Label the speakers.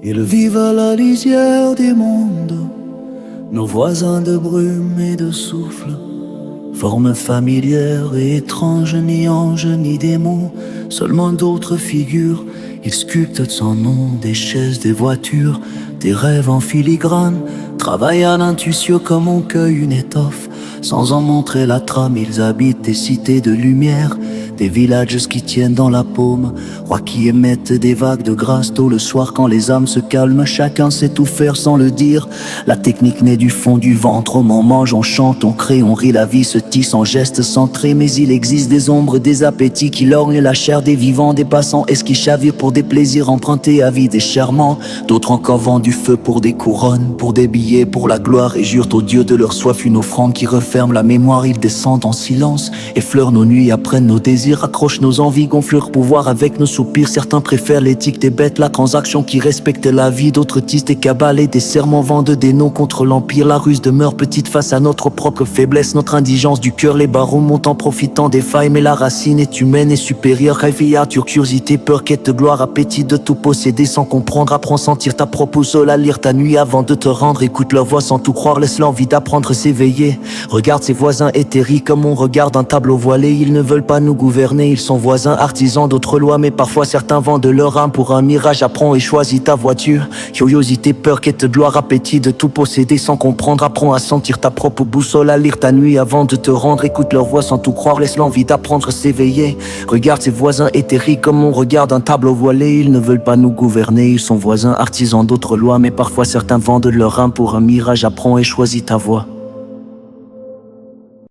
Speaker 1: Ils vivent à la lisière des mondes, nos voisins de brume et de souffle. Formes familières et étranges, ni anges ni démons, seulement d'autres figures. Ils sculptent sans nom des chaises, des voitures, des rêves en filigrane. Travaillent à l'intuition comme on cueille une étoffe. Sans en montrer la trame, ils habitent des cités de lumière, des villages qui tiennent dans la paume, rois qui émettent des vagues de grâce tôt le soir quand les âmes se calment. Chacun sait tout faire sans le dire. La technique naît du fond du ventre. On mange, on chante, on crée, on rit. La vie se tisse en gestes centrés. Mais il existe des ombres, des appétits qui lorgnent la chair des vivants, des passants et qui chavirent pour des plaisirs empruntés à vie, des charmants. D'autres encore vendent du feu pour des couronnes, pour des billets, pour la gloire, et jurent au Dieu de leur soif une offrande qui referme la mémoire. Ils descendent en silence, effleurent nos nuits, apprennent nos désirs, accrochent nos envies, gonflent leur pouvoir avec nos soupirs. Certains préfèrent l'éthique des bêtes, la transaction qui respecte la vie. D'autres tissent des cabales et des serments, vendent des noms contre l'empire. La ruse demeure petite face à notre propre faiblesse, notre indigence du cœur. Les barreaux montent en profitant des failles, mais la racine est humaine et supérieure. Filature, curiosité, peur, quête, gloire, appétit de tout posséder sans comprendre. Apprends à sentir ta propre sol, à lire ta nuit avant de te rendre. Écoute leur voix sans tout croire, laisse l'envie d'apprendre, s'éveiller. Regarde ses voisins éthériques comme on regarde un tableau voilé. Ils ne veulent pas nous gouverner, ils sont voisins, artisans d'autres lois. Mais parfois certains vendent leur âme pour un mirage. Apprends et choisis ta voiture. Curiosité, peur, quête, gloire, appétit de tout posséder sans comprendre. Apprends à sentir ta propre boussole, à lire ta nuit avant de te rendre. Écoute leur voix sans tout croire, laisse l'envie d'apprendre, s'éveiller. Regarde ses voisins éthériques comme on regarde un tableau voilé. Ils ne veulent pas nous gouverner, ils sont voisins, artisans d'autres lois. Mais parfois certains vendent leur âme pour un mirage. Apprends et choisis ta voie.